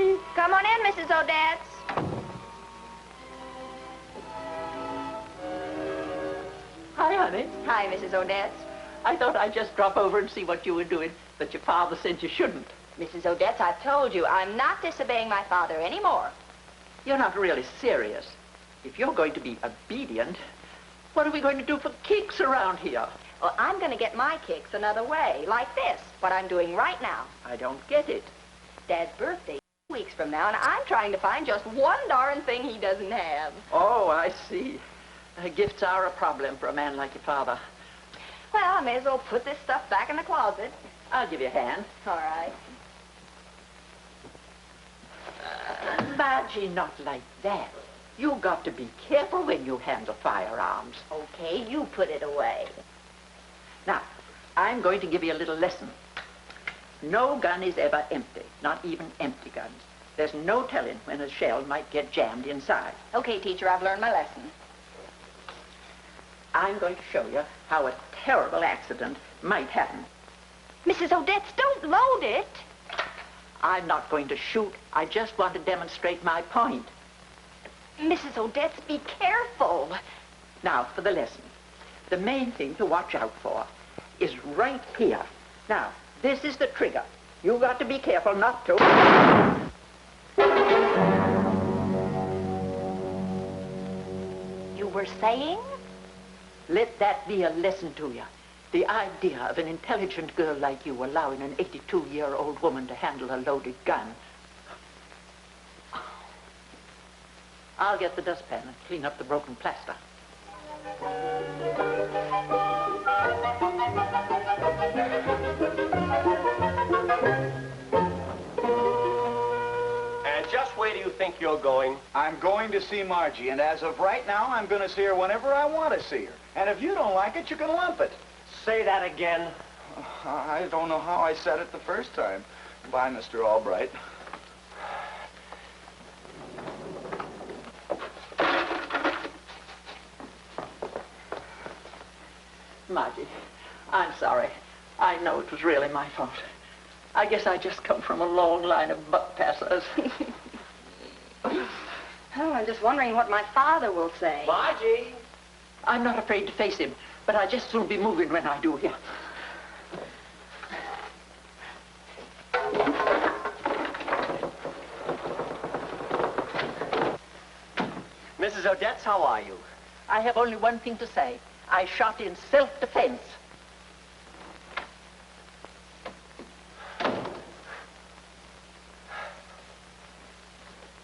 Margie! Come on in, Mrs. Odetts. Hi, honey. Hi, Mrs. Odetts. I thought I'd just drop over and see what you were doing, but your father said you shouldn't. Mrs. Odetts, I've told you, I'm not disobeying my father anymore. You're not really serious. If you're going to be obedient, what are we going to do for kicks around here? Well, I'm going to get my kicks another way, like this, what I'm doing right now. I don't get it. Dad's birthday 2 weeks from now, and I'm trying to find just one darn thing he doesn't have. Oh, I see. Gifts are a problem for a man like your father. Well, I may as well put this stuff back in the closet. I'll give you a hand. All right. Margie, not like that. You've got to be careful when you handle firearms. Okay, you put it away. Now, I'm going to give you a little lesson. No gun is ever empty, not even empty guns. There's no telling when a shell might get jammed inside. Okay, teacher, I've learned my lesson. I'm going to show you how a terrible accident might happen. Mrs. Odetts, don't load it. I'm not going to shoot. I just want to demonstrate my point. Mrs. Odetts, be careful. Now, for the lesson. The main thing to watch out for is right here. Now, this is the trigger. You've got to be careful not to. You were saying? Let that be a lesson to you. The idea of an intelligent girl like you allowing an 82-year-old woman to handle a loaded gun. I'll get the dustpan and clean up the broken plaster. And just where do you think you're going? I'm going to see Margie, and as of right now, I'm going to see her whenever I want to see her. And if you don't like it, you can lump it. Say that again. I don't know how I said it the first time. Bye, Mr. Albright. Margie, I'm sorry. I know it was really my fault. I guess I just come from a long line of buck passers. Oh, I'm just wondering what my father will say. Margie! I'm not afraid to face him, but I just soon be moving when I do here. Mrs. Odetts, how are you? I have only one thing to say. I shot in self-defense.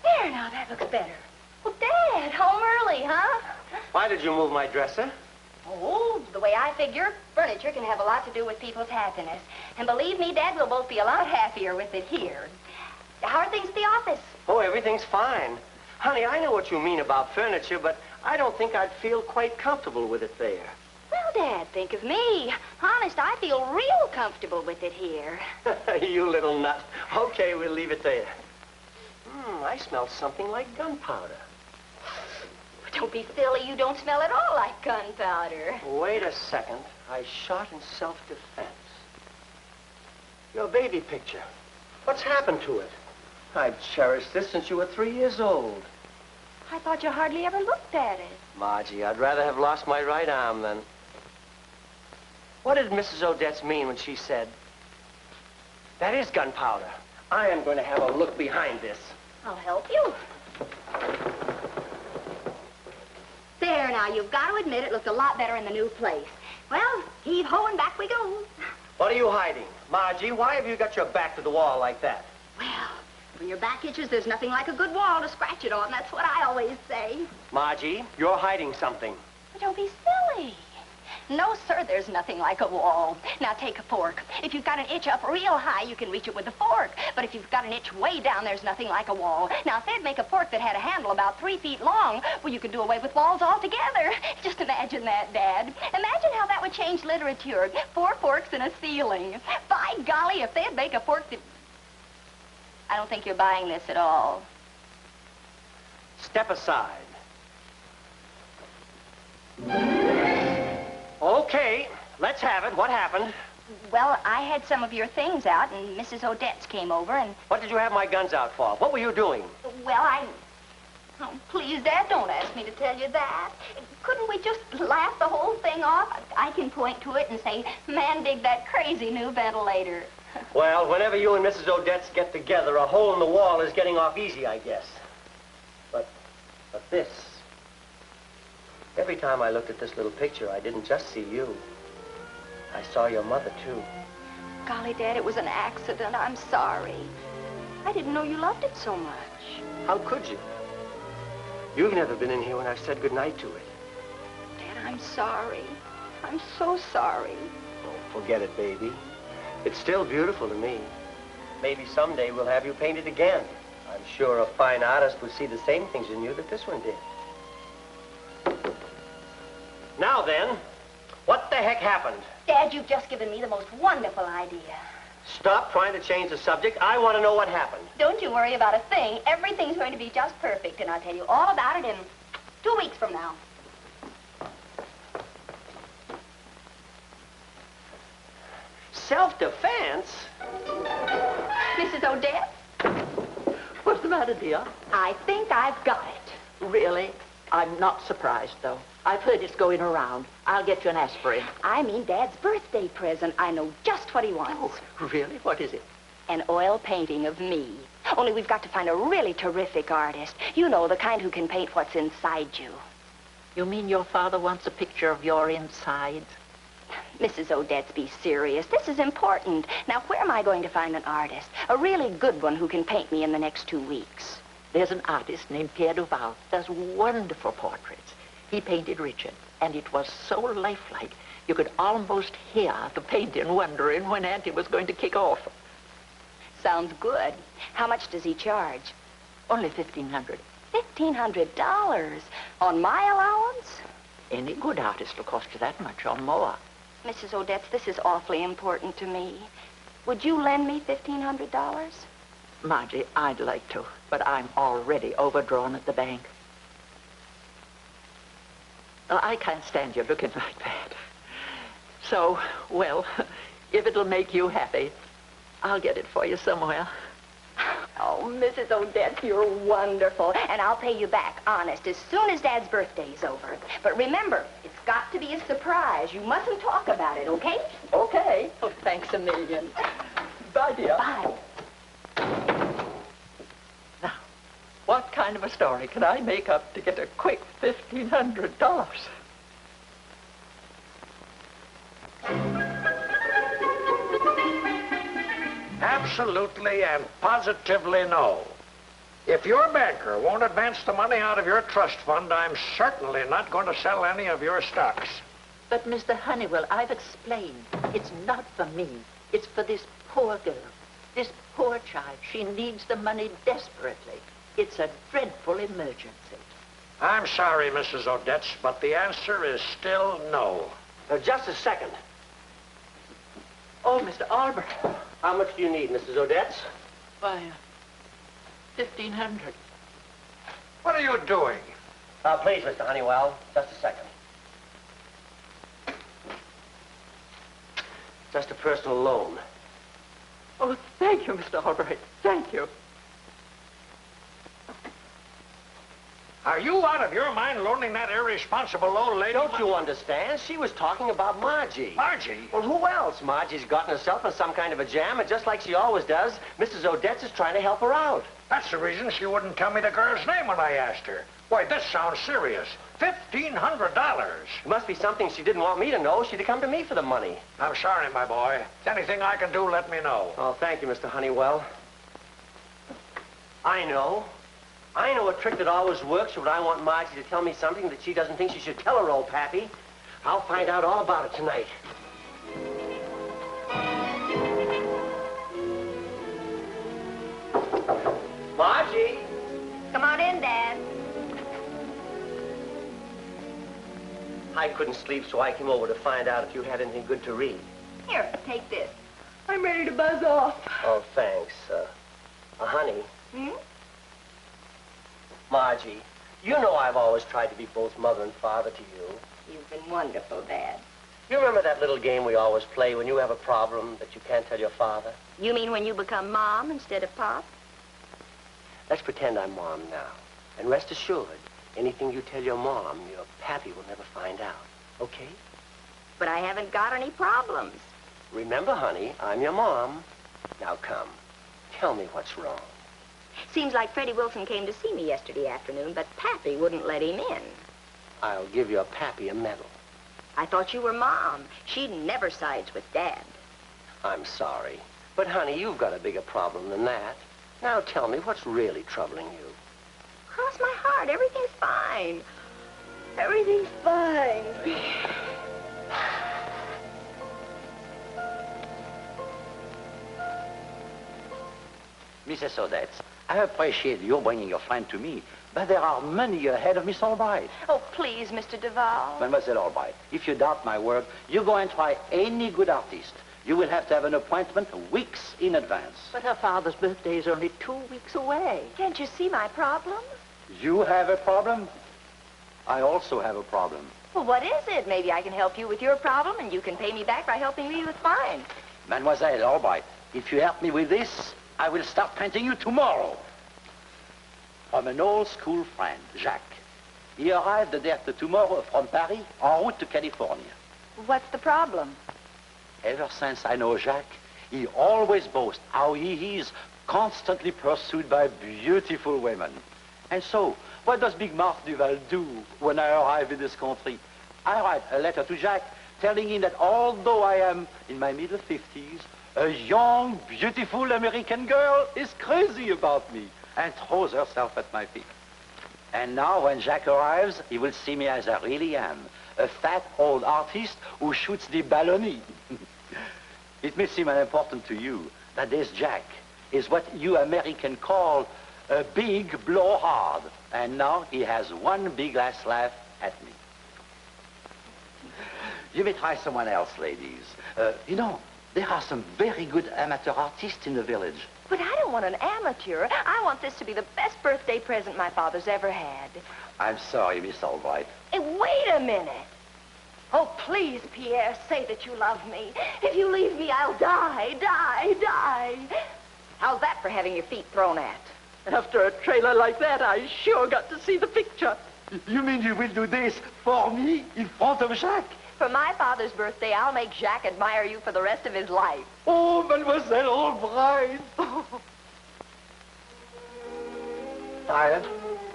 There, now, that looks better. Well, Dad, home early, huh? Why did you move my dresser? Oh, the way I figure, furniture can have a lot to do with people's happiness. And believe me, Dad, we'll both be a lot happier with it here. How are things at the office? Oh, everything's fine. Honey, I know what you mean about furniture, but I don't think I'd feel quite comfortable with it there. Well, Dad, think of me. Honest, I feel real comfortable with it here. You little nut. Okay, we'll leave it there. I smell something like gunpowder. Don't be silly. You don't smell at all like gunpowder. Wait a second. I shot in self-defense. Your baby picture. What's happened to it? I've cherished this since you were 3 years old. I thought you hardly ever looked at it. Margie, I'd rather have lost my right arm than... What did Mrs. Odetts mean when she said, that is gunpowder? I am going to have a look behind this. I'll help you. There, now, you've got to admit it looked a lot better in the new place. Well, heave-ho and back we go. What are you hiding? Margie, why have you got your back to the wall like that? Well, when your back itches, there's nothing like a good wall to scratch it on. That's what I always say. Margie, you're hiding something. But don't be silly. No, sir, there's nothing like a wall. Now, take a fork. If you've got an itch up real high, you can reach it with a fork. But if you've got an itch way down, there's nothing like a wall. Now, if they'd make a fork that had a handle about 3 feet long, well, you could do away with walls altogether. Just imagine that, Dad. Imagine how that would change literature. 4 forks and a ceiling. By golly, if they'd make a fork that... I don't think you're buying this at all. Step aside. Okay, let's have it. What happened? Well, I had some of your things out, and Mrs. Odetts came over, and... What did you have my guns out for? What were you doing? Well, Oh, please, Dad, don't ask me to tell you that. Couldn't we just laugh the whole thing off? I can point to it and say, man, dig that crazy new ventilator. Well, whenever you and Mrs. Odetts get together, a hole in the wall is getting off easy, I guess. But this... Every time I looked at this little picture, I didn't just see you. I saw your mother, too. Golly, Dad, it was an accident. I'm sorry. I didn't know you loved it so much. How could you? You've never been in here when I've said goodnight to it. Dad, I'm sorry. I'm so sorry. Oh, forget it, baby. It's still beautiful to me. Maybe someday we'll have you painted again. I'm sure a fine artist would see the same things in you that this one did. Now then, what the heck happened? Dad, you've just given me the most wonderful idea. Stop trying to change the subject. I want to know what happened. Don't you worry about a thing. Everything's going to be just perfect, and I'll tell you all about it in 2 weeks from now. Self-defense? Mrs. Odetts? What's the matter, dear? I think I've got it. Really? I'm not surprised, though. I've heard it's going around. I'll get you an aspirin. I mean Dad's birthday present. I know just what he wants. Oh, really? What is it? An oil painting of me. Only we've got to find a really terrific artist. You know, the kind who can paint what's inside you. You mean your father wants a picture of your insides? Mrs. Odetts, be serious. This is important. Now, where am I going to find an artist? A really good one who can paint me in the next 2 weeks. There's an artist named Pierre Duval. Does wonderful portraits. He painted Richard, and it was so lifelike, you could almost hear the painting wondering when Auntie was going to kick off. Sounds good. How much does he charge? Only $1,500. $1,500? On my allowance? Any good artist will cost you that much or more. Mrs. Odetts, this is awfully important to me. Would you lend me $1,500? Margie, I'd like to, but I'm already overdrawn at the bank. I can't stand you looking like that. So, well, if it'll make you happy, I'll get it for you somewhere. Oh, Mrs. Odetts, you're wonderful. And I'll pay you back, honest, as soon as Dad's birthday's over. But remember, it's got to be a surprise. You mustn't talk about it, okay? Okay. Oh, thanks a million. Bye, dear. Bye. Now, what kind of a story can I make up to get a quick $1,500? Absolutely and positively no. If your banker won't advance the money out of your trust fund, I'm certainly not going to sell any of your stocks. But, Mr. Honeywell, I've explained. It's not for me. It's for this poor girl. This poor child. She needs the money desperately. It's a dreadful emergency. I'm sorry, Mrs. Odetts, but the answer is still no. Just a second. Oh, Mr. Albert. How much do you need, Mrs. Odetts? Why, $1,500. What are you doing? Please, Mr. Honeywell, just a second. Just a personal loan. Oh, thank you, Mr. Albright. Thank you. Are you out of your mind loaning that irresponsible old lady? Don't you understand? She was talking about Margie. Margie? Well, who else? Margie's gotten herself in some kind of a jam, and just like she always does, Mrs. Odetts is trying to help her out. That's the reason she wouldn't tell me the girl's name when I asked her. Why, this sounds serious. $1,500. It must be something she didn't want me to know. She'd have come to me for the money. I'm sorry, my boy. Anything I can do, let me know. Oh, thank you, Mr. Honeywell. I know a trick that always works when I want Margie to tell me something that she doesn't think she should tell her old pappy. I'll find out all about it tonight. Margie! Come on in, Dad. I couldn't sleep, so I came over to find out if you had anything good to read. Here, take this. I'm ready to buzz off. Oh, thanks. Honey. Hmm? Margie, you know I've always tried to be both mother and father to you. You've been wonderful, Dad. You remember that little game we always play when you have a problem that you can't tell your father? You mean when you become Mom instead of Pop? Let's pretend I'm Mom now. And rest assured, anything you tell your Mom, your pappy will never find out. Okay? But I haven't got any problems. Remember, honey, I'm your Mom. Now come, tell me what's wrong. Seems like Freddie Wilson came to see me yesterday afternoon, but Pappy wouldn't let him in. I'll give your pappy a medal. I thought you were Mom. She never sides with Dad. I'm sorry. But, honey, you've got a bigger problem than that. Now tell me what's really troubling you. Cross my heart, everything's fine. Everything's fine. Mrs. Odetts, I appreciate your bringing your friend to me, but there are many ahead of Miss Albright. Oh, please, Mr. Duval. Mademoiselle Albright, if you doubt my word, you go and try any good artist. You will have to have an appointment weeks in advance. But her father's birthday is only 2 weeks away. Can't you see my problem? You have a problem? I also have a problem. Well, what is it? Maybe I can help you with your problem, and you can pay me back by helping me with mine. Mademoiselle Albright, if you help me with this, I will start painting you tomorrow. From an old school friend, Jacques. He arrived the day after tomorrow from Paris en route to California. What's the problem? Ever since I know Jacques, he always boasts how he is constantly pursued by beautiful women. And so, what does Big Marthe Duval do when I arrive in this country? I write a letter to Jacques telling him that although I am in my middle 50s, a young, beautiful American girl is crazy about me and throws herself at my feet. And now when Jacques arrives, he will see me as I really am, a fat old artist who shoots the balloney. It may seem unimportant to you that this Jacques is what you Americans call a big blowhard. And now he has one big last laugh at me. You may try someone else, ladies. You know, there are some very good amateur artists in the village. But I don't want an amateur. I want this to be the best birthday present my father's ever had. I'm sorry, Miss Albright. Hey, wait a minute. Oh, please, Pierre, say that you love me. If you leave me, I'll die. How's that for having your feet thrown at? After a trailer like that, I sure got to see the picture. You mean you will do this for me in front of Jacques? For my father's birthday, I'll make Jacques admire you for the rest of his life. Oh, Mademoiselle Albright. Tired?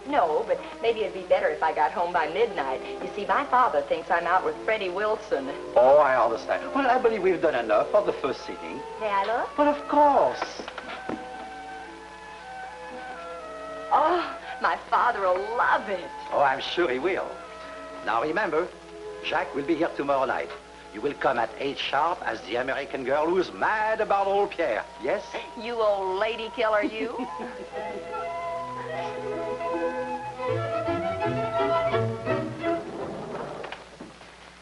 No, but maybe it'd be better if I got home by midnight. You see, my father thinks I'm out with Freddie Wilson. Oh, I understand. Well, I believe we've done enough for the first sitting. May I look? But of course. Oh, my father will love it. Oh, I'm sure he will. Now remember, Jacques will be here tomorrow night. You will come at 8 sharp as the American girl who's mad about old Pierre. Yes? You old lady killer, you.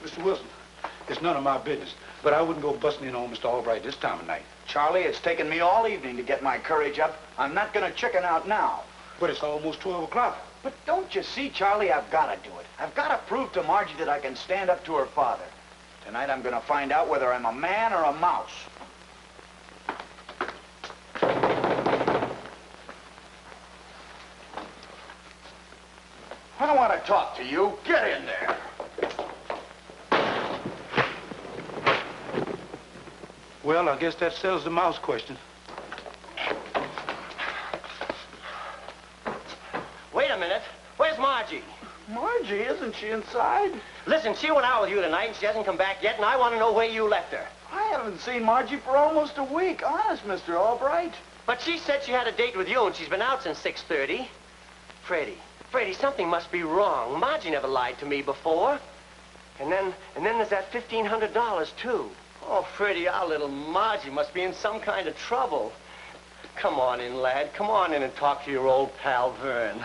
Mr. Wilson, it's none of my business, but I wouldn't go busting in on Mr. Albright this time of night. Charlie, it's taken me all evening to get my courage up. I'm not going to chicken out now. But it's almost 12 o'clock. But don't you see, Charlie, I've got to do it. I've got to prove to Margie that I can stand up to her father. Tonight I'm going to find out whether I'm a man or a mouse. I want to talk to you. Get in there. Well, I guess that settles the mouse question. Wait a minute. Where's Margie? Margie, isn't she inside? Listen, she went out with you tonight and she hasn't come back yet, and I want to know where you left her. I haven't seen Margie for almost a week. Honest, Mr. Albright. But she said she had a date with you and she's been out since 6:30. Freddie, something must be wrong. Margie never lied to me before. And then there's that $1,500 too. Oh, Freddie, our little Margie must be in some kind of trouble. Come on in, lad. Come on in and talk to your old pal, Vern.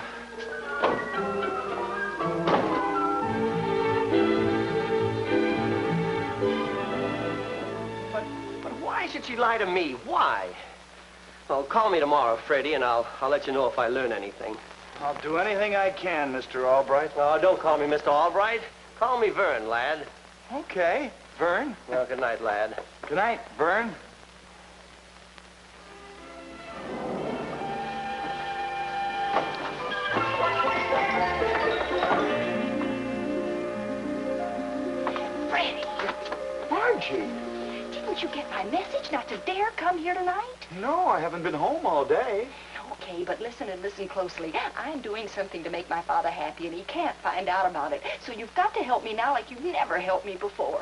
But why should she lie to me? Why? Well, call me tomorrow, Freddie, and I'll let you know if I learn anything. I'll do anything I can, Mr. Albright. No, don't call me Mr. Albright. Call me Vern, lad. Okay. Vern? Well, good night, lad. Good night, Vern. Freddie, Margie. didn't you get my message not to dare come here tonight? No, I haven't been home all day. Okay, but listen and listen closely. I'm doing something to make my father happy, and he can't find out about it. So you've got to help me now like you've never helped me before.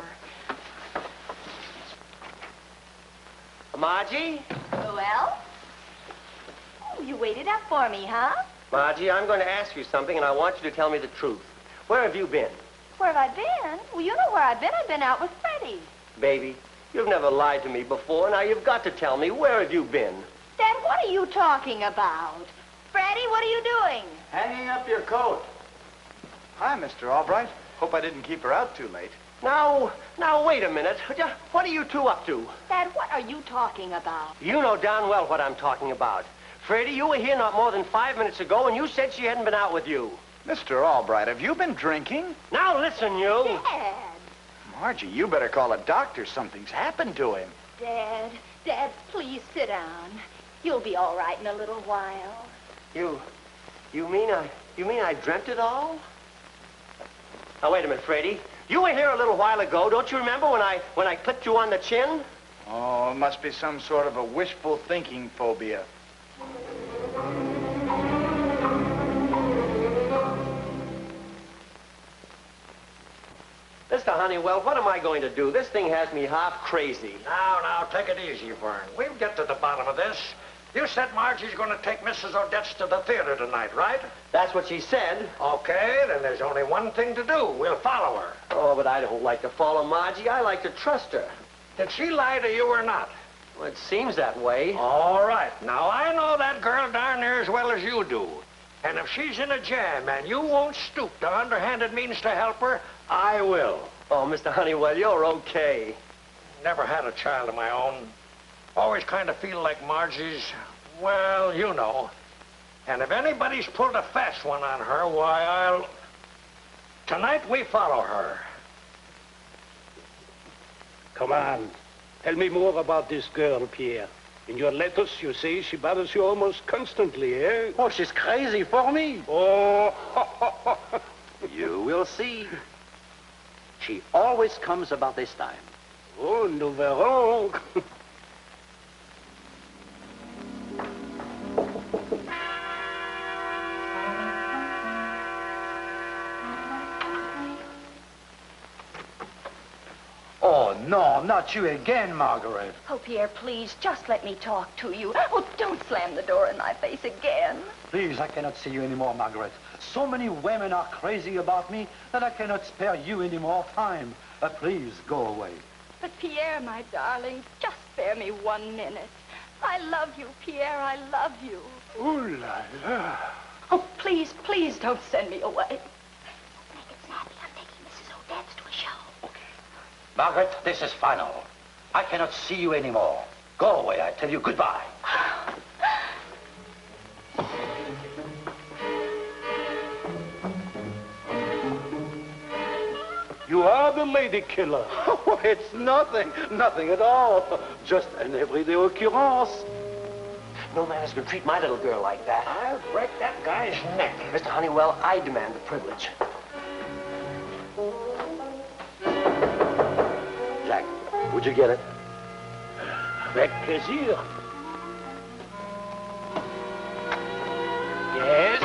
Margie? Well? Oh, you waited up for me, huh? Margie, I'm going to ask you something, and I want you to tell me the truth. Where have you been? Where have I been? Well, you know where I've been. I've been out with Freddie. Baby, you've never lied to me before. Now you've got to tell me, where have you been? Dad, what are you talking about? Freddie, what are you doing? Hanging up your coat. Hi, Mr. Albright. Hope I didn't keep her out too late. Now, wait a minute. What are you two up to? Dad, what are you talking about? You know darn well what I'm talking about. Freddie, you were here not more than 5 minutes ago, and you said she hadn't been out with you. Mr. Albright, have you been drinking? Now listen, you. Dad. Margie, you better call a doctor. Something's happened to him. Dad, please sit down. You'll be all right in a little while. You mean I dreamt it all? Now, wait a minute, Freddie. You were here a little while ago. Don't you remember when I clipped you on the chin? Oh, it must be some sort of a wishful thinking phobia. Mr. Honeywell, what am I going to do? This thing has me half crazy. Now, take it easy, Vern. We'll get to the bottom of this. You said Margie's going to take Mrs. Odetts to the theater tonight, right? That's what she said. Okay, then there's only one thing to do. We'll follow her. Oh, but I don't like to follow Margie. I like to trust her. Did she lie to you or not? Well, it seems that way. All right. Now, I know that girl darn near as well as you do. And if she's in a jam and you won't stoop to underhanded means to help her, I will. Oh, Mr. Honeywell, you're okay. Never had a child of my own. Always kind of feel like Margie's, well, you know. And if anybody's pulled a fast one on her, why, Tonight we follow her. Come on. Tell me more about this girl, Pierre. In your letters, you say she bothers you almost constantly, eh? Oh, she's crazy for me. Oh, You will see. She always comes about this time. oh, nous verrons. Oh, no, not you again, Margaret. Oh, Pierre, please, just let me talk to you. Oh, don't slam the door in my face again. Please, I cannot see you anymore, Margaret. So many women are crazy about me that I cannot spare you any more time. Please, go away. But, Pierre, my darling, just spare me 1 minute. I love you, Pierre, I love you. Ooh la la. Oh, please, please don't send me away. Make it snappy. I'm taking Mrs. Odetts to a show. Margaret, this is final. I cannot see you anymore. Go away, I tell you goodbye. You are the lady killer. Oh, it's nothing at all. Just an everyday occurrence. No man is going to treat my little girl like that. I'll break that guy's neck. Mr. Honeywell, I demand the privilege. Jack, would you get it? Avec plaisir. Yes.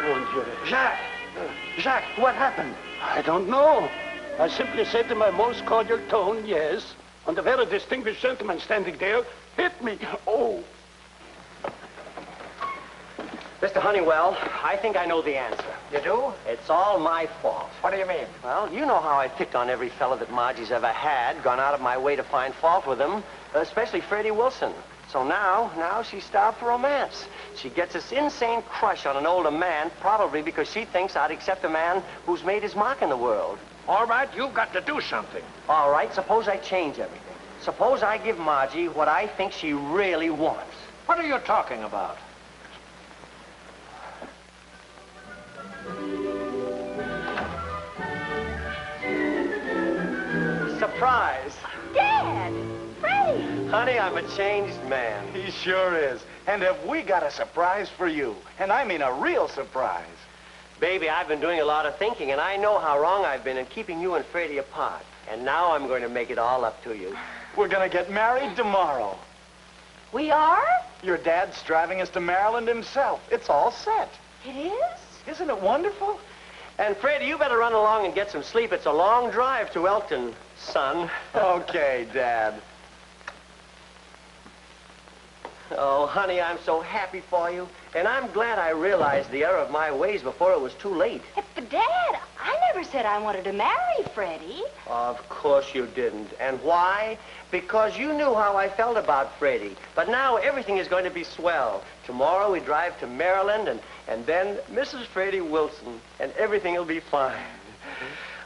Mon Dieu. Jacques, what happened? I don't know. I simply said in my most cordial tone, yes. And a very distinguished gentleman standing there hit me. Oh. Mr. Honeywell, I think I know the answer. You do? It's all my fault. What do you mean? Well, you know how I picked on every fella that Margie's ever had, gone out of my way to find fault with him, especially Freddie Wilson. So now she's starved for romance. She gets this insane crush on an older man, probably because she thinks I'd accept a man who's made his mark in the world. All right, you've got to do something. All right, suppose I change everything. Suppose I give Margie what I think she really wants. What are you talking about? surprise. Dad! Freddie! Honey, I'm a changed man. He sure is. And have we got a surprise for you? And I mean a real surprise. Baby, I've been doing a lot of thinking, and I know how wrong I've been in keeping you and Freddie apart. And now I'm going to make it all up to you. We're gonna get married tomorrow. We are? Your dad's driving us to Maryland himself. It's all set. It is? Isn't it wonderful? And Freddie, you better run along and get some sleep. It's a long drive to Elkton, son. Okay, Dad. Oh, honey, I'm so happy for you. And I'm glad I realized the error of my ways before it was too late. But, Dad, I never said I wanted to marry Freddie. Of course you didn't. And why? Because you knew how I felt about Freddie. But now everything is going to be swell. Tomorrow we drive to Maryland and then Mrs. Freddie Wilson. And everything will be fine.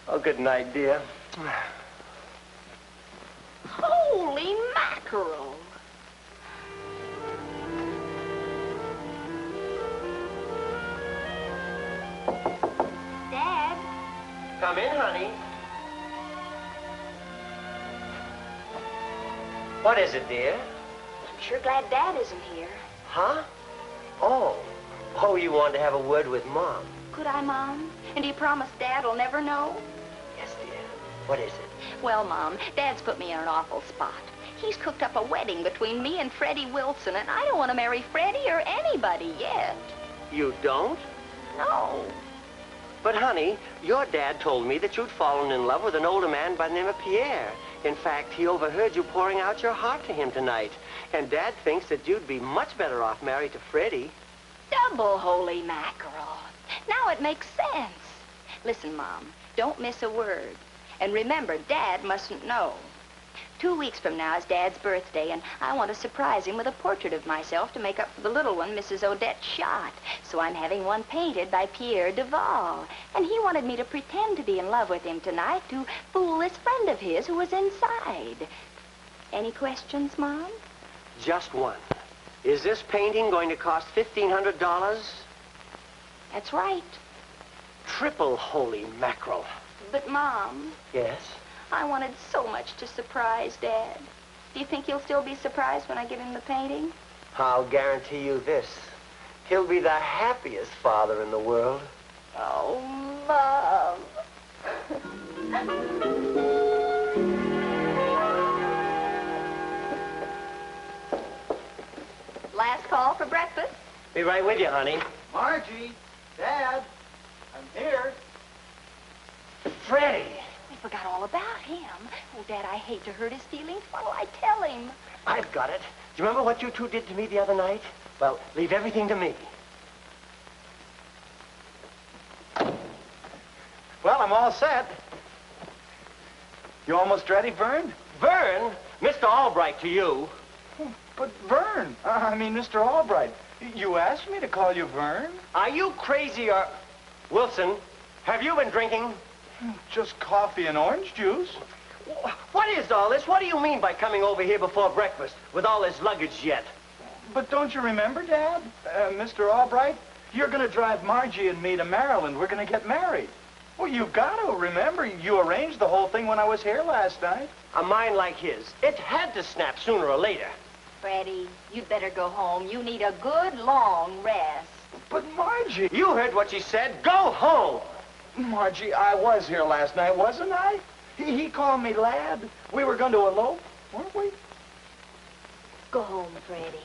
Oh, good night, dear. Holy mackerel. Dad? Come in, honey. What is it, dear? I'm sure glad Dad isn't here. Huh? Oh. Oh, you want to have a word with Mom? Could I, Mom? And do you promise Dad will never know? Yes, dear. What is it? Well, Mom, Dad's put me in an awful spot. He's cooked up a wedding between me and Freddie Wilson, and I don't want to marry Freddie or anybody yet. You don't? No. But, honey, your dad told me that you'd fallen in love with an older man by the name of Pierre. In fact, he overheard you pouring out your heart to him tonight. And Dad thinks that you'd be much better off married to Freddie. Double holy mackerel. Now it makes sense. Listen, Mom, don't miss a word. And remember, Dad mustn't know. 2 weeks from now is Dad's birthday, and I want to surprise him with a portrait of myself to make up for the little one Mrs. Odetts shot. So I'm having one painted by Pierre Duval. And he wanted me to pretend to be in love with him tonight to fool this friend of his who was inside. Any questions, Mom? Just one. Is this painting going to cost $1,500? That's right. Triple holy mackerel. But, Mom, Yes? I wanted so much to surprise Dad. Do you think he'll still be surprised when I give him the painting? I'll guarantee you this. He'll be the happiest father in the world. Oh, Mom. Last call for breakfast. Be right with you, honey. Margie, Dad, I'm here. Freddie! I forgot all about him. Oh, Dad, I hate to hurt his feelings. What'll I tell him? I've got it. Do you remember what you two did to me the other night? Well, leave everything to me. Well, I'm all set. You almost ready, Vern? Vern? Mr. Albright to you. But Vern, I mean Mr. Albright, you asked me to call you Vern. Are you crazy or... Wilson, have you been drinking? Just coffee and orange juice. What is all this? What do you mean by coming over here before breakfast with all this luggage yet? But don't you remember, Dad? Mr. Albright, you're going to drive Margie and me to Maryland. We're going to get married. Well, you've got to remember, you arranged the whole thing when I was here last night. A mind like his, it had to snap sooner or later. Freddie, you'd better go home. You need a good, long rest. But Margie... You heard what she said. Go home! Margie, I was here last night, wasn't I? He called me lad. We were going to elope, weren't we? Go home, Freddie.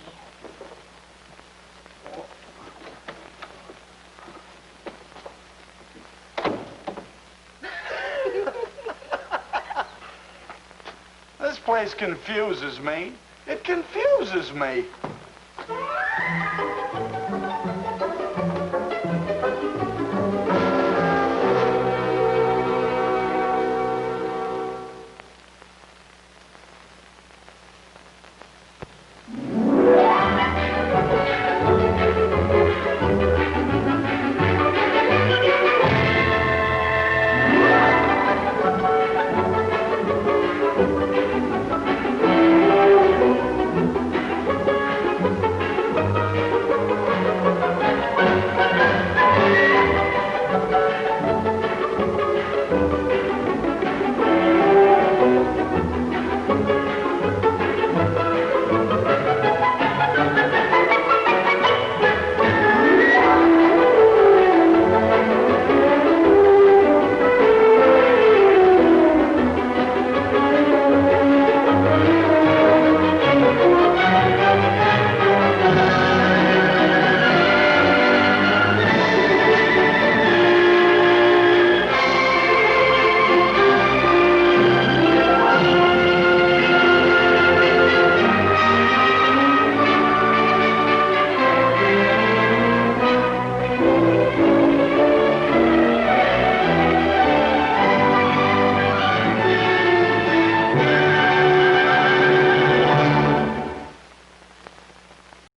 This place confuses me. It confuses me.